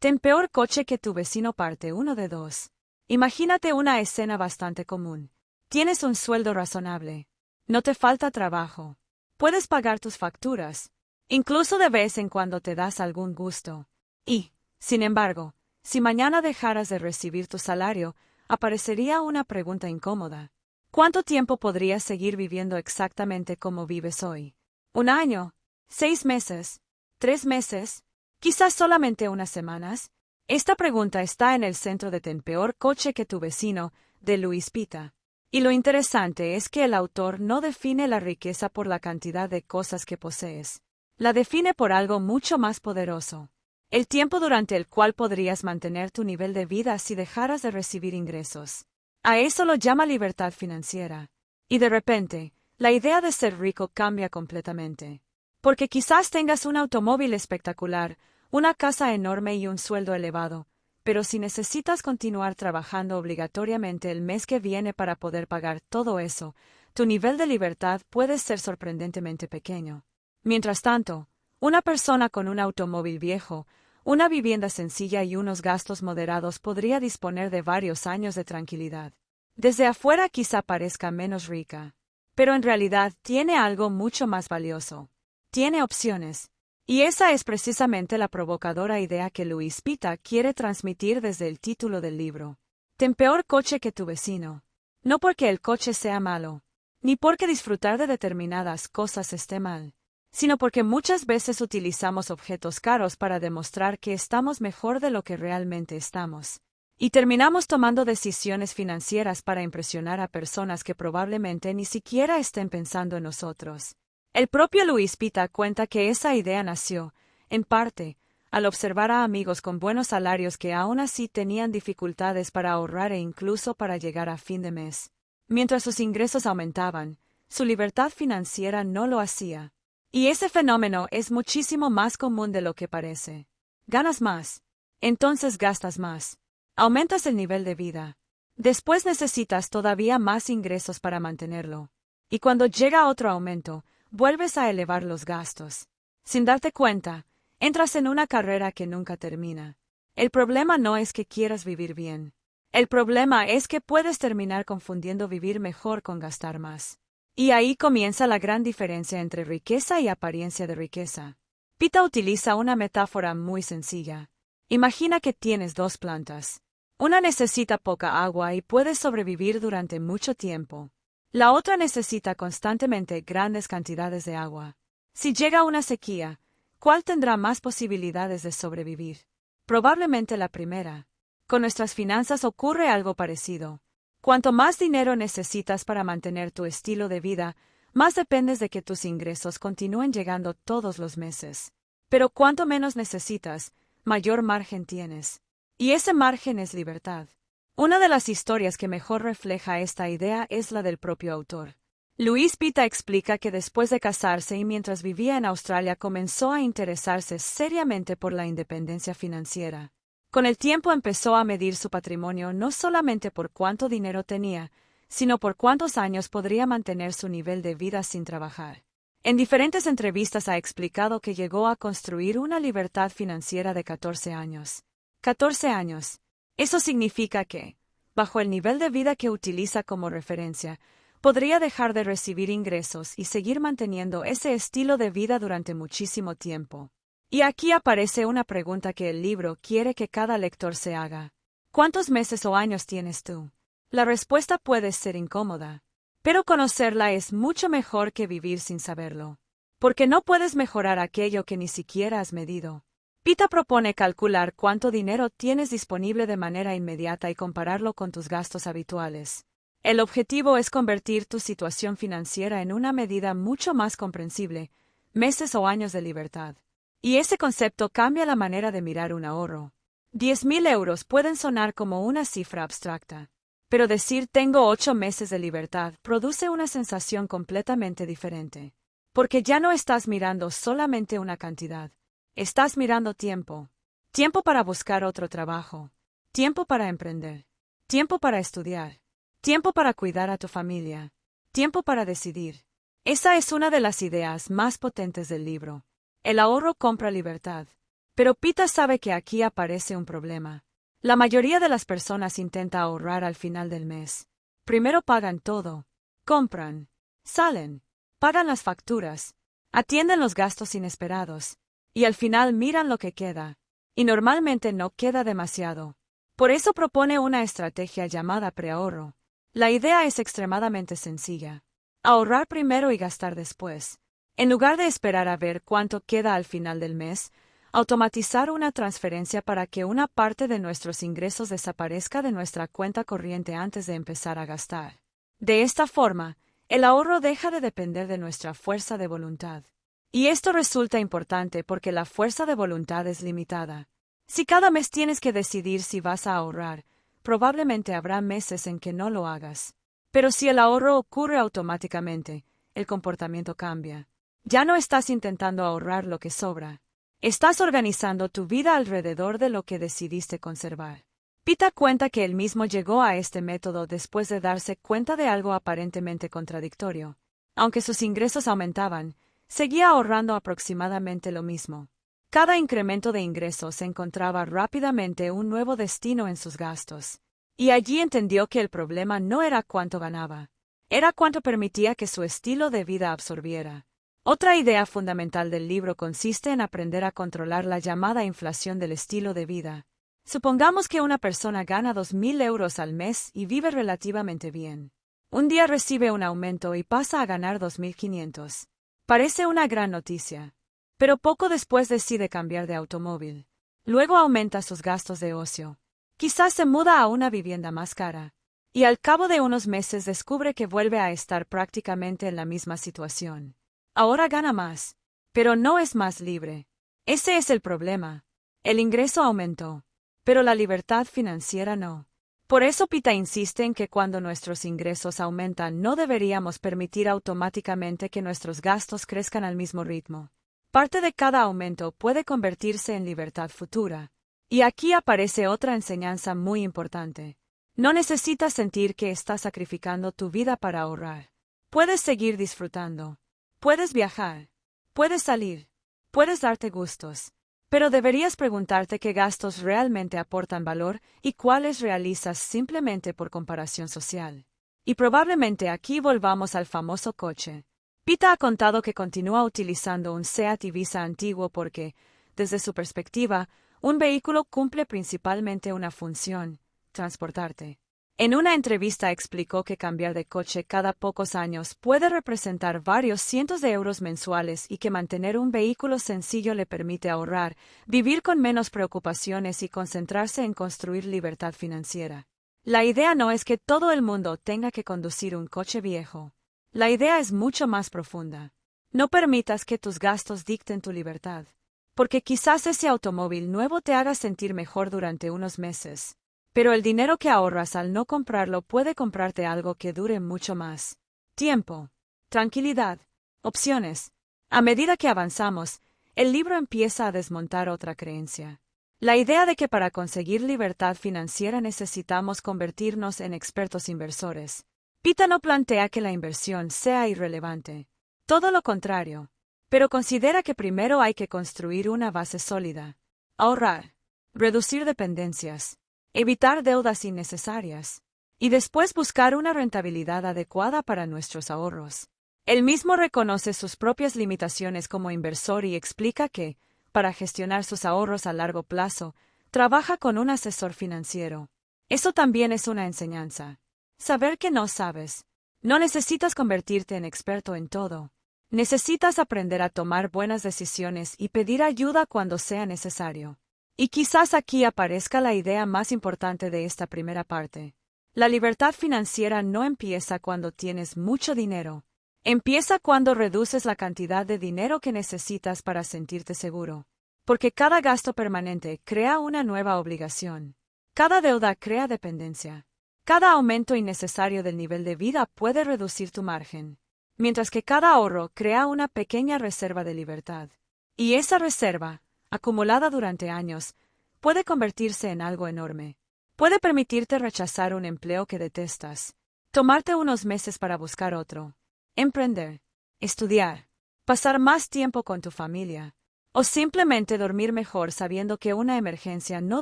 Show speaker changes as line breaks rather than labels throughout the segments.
Ten peor coche que tu vecino parte 1 de 2. Imagínate una escena bastante común. Tienes un sueldo razonable. No te falta trabajo. Puedes pagar tus facturas. Incluso de vez en cuando te das algún gusto. Y, sin embargo, si mañana dejaras de recibir tu salario, aparecería una pregunta incómoda. ¿Cuánto tiempo podrías seguir viviendo exactamente como vives hoy? ¿Un año? ¿6 meses? ¿3 meses? ¿Quizás solamente unas semanas? Esta pregunta está en el centro de Ten peor coche que tu vecino, de Luis Pita. Y lo interesante es que el autor no define la riqueza por la cantidad de cosas que posees. La define por algo mucho más poderoso. El tiempo durante el cual podrías mantener tu nivel de vida si dejaras de recibir ingresos. A eso lo llama libertad financiera. Y de repente, la idea de ser rico cambia completamente. Porque quizás tengas un automóvil espectacular, una casa enorme y un sueldo elevado, pero si necesitas continuar trabajando obligatoriamente el mes que viene para poder pagar todo eso, tu nivel de libertad puede ser sorprendentemente pequeño. Mientras tanto, una persona con un automóvil viejo, una vivienda sencilla y unos gastos moderados podría disponer de varios años de tranquilidad. Desde afuera quizá parezca menos rica, pero en realidad tiene algo mucho más valioso. Tiene opciones. Y esa es precisamente la provocadora idea que Luis Pita quiere transmitir desde el título del libro. Ten peor coche que tu vecino. No porque el coche sea malo, ni porque disfrutar de determinadas cosas esté mal, sino porque muchas veces utilizamos objetos caros para demostrar que estamos mejor de lo que realmente estamos. Y terminamos tomando decisiones financieras para impresionar a personas que probablemente ni siquiera estén pensando en nosotros. El propio Luis Pita cuenta que esa idea nació, en parte, al observar a amigos con buenos salarios que aún así tenían dificultades para ahorrar e incluso para llegar a fin de mes. Mientras sus ingresos aumentaban, su libertad financiera no lo hacía. Y ese fenómeno es muchísimo más común de lo que parece. Ganas más. Entonces gastas más. Aumentas el nivel de vida. Después necesitas todavía más ingresos para mantenerlo. Y cuando llega otro aumento, vuelves a elevar los gastos. Sin darte cuenta, entras en una carrera que nunca termina. El problema no es que quieras vivir bien. El problema es que puedes terminar confundiendo vivir mejor con gastar más. Y ahí comienza la gran diferencia entre riqueza y apariencia de riqueza. Pita utiliza una metáfora muy sencilla. Imagina que tienes 2 plantas. Una necesita poca agua y puede sobrevivir durante mucho tiempo. La otra necesita constantemente grandes cantidades de agua. Si llega una sequía, ¿cuál tendrá más posibilidades de sobrevivir? Probablemente la primera. Con nuestras finanzas ocurre algo parecido. Cuanto más dinero necesitas para mantener tu estilo de vida, más dependes de que tus ingresos continúen llegando todos los meses. Pero cuanto menos necesitas, mayor margen tienes. Y ese margen es libertad. Una de las historias que mejor refleja esta idea es la del propio autor. Luis Pita explica que después de casarse y mientras vivía en Australia comenzó a interesarse seriamente por la independencia financiera. Con el tiempo empezó a medir su patrimonio no solamente por cuánto dinero tenía, sino por cuántos años podría mantener su nivel de vida sin trabajar. En diferentes entrevistas ha explicado que llegó a construir una libertad financiera de 14 años. 14 años. Eso significa que, bajo el nivel de vida que utiliza como referencia, podría dejar de recibir ingresos y seguir manteniendo ese estilo de vida durante muchísimo tiempo. Y aquí aparece una pregunta que el libro quiere que cada lector se haga. ¿Cuántos meses o años tienes tú? La respuesta puede ser incómoda, pero conocerla es mucho mejor que vivir sin saberlo. Porque no puedes mejorar aquello que ni siquiera has medido. Pita propone calcular cuánto dinero tienes disponible de manera inmediata y compararlo con tus gastos habituales. El objetivo es convertir tu situación financiera en una medida mucho más comprensible, meses o años de libertad. Y ese concepto cambia la manera de mirar un ahorro. 10.000 euros pueden sonar como una cifra abstracta, pero decir tengo 8 meses de libertad produce una sensación completamente diferente. Porque ya no estás mirando solamente una cantidad. Estás mirando tiempo. Tiempo para buscar otro trabajo. Tiempo para emprender. Tiempo para estudiar. Tiempo para cuidar a tu familia. Tiempo para decidir. Esa es una de las ideas más potentes del libro. El ahorro compra libertad. Pero Pita sabe que aquí aparece un problema. La mayoría de las personas intenta ahorrar al final del mes. Primero pagan todo. Compran. Salen. Pagan las facturas. Atienden los gastos inesperados. Y al final miran lo que queda. Y normalmente no queda demasiado. Por eso propone una estrategia llamada preahorro. La idea es extremadamente sencilla. Ahorrar primero y gastar después. En lugar de esperar a ver cuánto queda al final del mes, automatizar una transferencia para que una parte de nuestros ingresos desaparezca de nuestra cuenta corriente antes de empezar a gastar. De esta forma, el ahorro deja de depender de nuestra fuerza de voluntad. Y esto resulta importante porque la fuerza de voluntad es limitada. Si cada mes tienes que decidir si vas a ahorrar, probablemente habrá meses en que no lo hagas. Pero si el ahorro ocurre automáticamente, el comportamiento cambia. Ya no estás intentando ahorrar lo que sobra. Estás organizando tu vida alrededor de lo que decidiste conservar. Pita cuenta que él mismo llegó a este método después de darse cuenta de algo aparentemente contradictorio. Aunque sus ingresos aumentaban, seguía ahorrando aproximadamente lo mismo. Cada incremento de ingresos encontraba rápidamente un nuevo destino en sus gastos. Y allí entendió que el problema no era cuánto ganaba, era cuánto permitía que su estilo de vida absorbiera. Otra idea fundamental del libro consiste en aprender a controlar la llamada inflación del estilo de vida. Supongamos que una persona gana 2.000 euros al mes y vive relativamente bien. Un día recibe un aumento y pasa a ganar 2.500. Parece una gran noticia. Pero poco después decide cambiar de automóvil. Luego aumenta sus gastos de ocio. Quizás se muda a una vivienda más cara. Y al cabo de unos meses descubre que vuelve a estar prácticamente en la misma situación. Ahora gana más, pero no es más libre. Ese es el problema. El ingreso aumentó, pero la libertad financiera no. Por eso Pita insiste en que cuando nuestros ingresos aumentan no deberíamos permitir automáticamente que nuestros gastos crezcan al mismo ritmo. Parte de cada aumento puede convertirse en libertad futura. Y aquí aparece otra enseñanza muy importante. No necesitas sentir que estás sacrificando tu vida para ahorrar. Puedes seguir disfrutando. Puedes viajar, puedes salir, puedes darte gustos, pero deberías preguntarte qué gastos realmente aportan valor y cuáles realizas simplemente por comparación social. Y probablemente aquí volvamos al famoso coche. Pita ha contado que continúa utilizando un Seat Ibiza antiguo porque, desde su perspectiva, un vehículo cumple principalmente una función: transportarte. En una entrevista explicó que cambiar de coche cada pocos años puede representar varios cientos de euros mensuales y que mantener un vehículo sencillo le permite ahorrar, vivir con menos preocupaciones y concentrarse en construir libertad financiera. La idea no es que todo el mundo tenga que conducir un coche viejo. La idea es mucho más profunda. No permitas que tus gastos dicten tu libertad, porque quizás ese automóvil nuevo te haga sentir mejor durante unos meses. Pero el dinero que ahorras al no comprarlo puede comprarte algo que dure mucho más. Tiempo, tranquilidad, opciones. A medida que avanzamos, el libro empieza a desmontar otra creencia. La idea de que para conseguir libertad financiera necesitamos convertirnos en expertos inversores. Pita no plantea que la inversión sea irrelevante. Todo lo contrario. Pero considera que primero hay que construir una base sólida. Ahorrar. Reducir dependencias. Evitar deudas innecesarias, y después buscar una rentabilidad adecuada para nuestros ahorros. Él mismo reconoce sus propias limitaciones como inversor y explica que, para gestionar sus ahorros a largo plazo, trabaja con un asesor financiero. Eso también es una enseñanza. Saber que no sabes. No necesitas convertirte en experto en todo. Necesitas aprender a tomar buenas decisiones y pedir ayuda cuando sea necesario. Y quizás aquí aparezca la idea más importante de esta primera parte. La libertad financiera no empieza cuando tienes mucho dinero. Empieza cuando reduces la cantidad de dinero que necesitas para sentirte seguro. Porque cada gasto permanente crea una nueva obligación. Cada deuda crea dependencia. Cada aumento innecesario del nivel de vida puede reducir tu margen. Mientras que cada ahorro crea una pequeña reserva de libertad. Y esa reserva, acumulada durante años, puede convertirse en algo enorme. Puede permitirte rechazar un empleo que detestas, tomarte unos meses para buscar otro, emprender, estudiar, pasar más tiempo con tu familia, O simplemente dormir mejor sabiendo que una emergencia no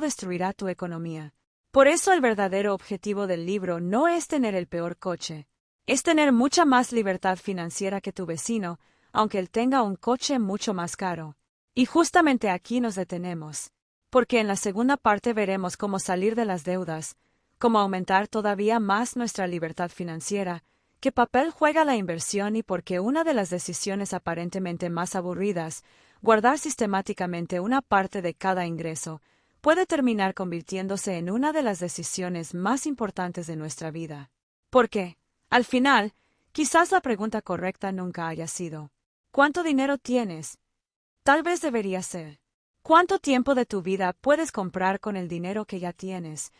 destruirá tu economía. Por eso el verdadero objetivo del libro no es tener el peor coche, es tener mucha más libertad financiera que tu vecino, aunque él tenga un coche mucho más caro. Y justamente aquí nos detenemos, porque en la segunda parte veremos cómo salir de las deudas, cómo aumentar todavía más nuestra libertad financiera, qué papel juega la inversión y por qué una de las decisiones aparentemente más aburridas, guardar sistemáticamente una parte de cada ingreso, puede terminar convirtiéndose en una de las decisiones más importantes de nuestra vida. Porque, al final, quizás la pregunta correcta nunca haya sido, ¿cuánto dinero tienes? Tal vez debería ser, ¿cuánto tiempo de tu vida puedes comprar con el dinero que ya tienes?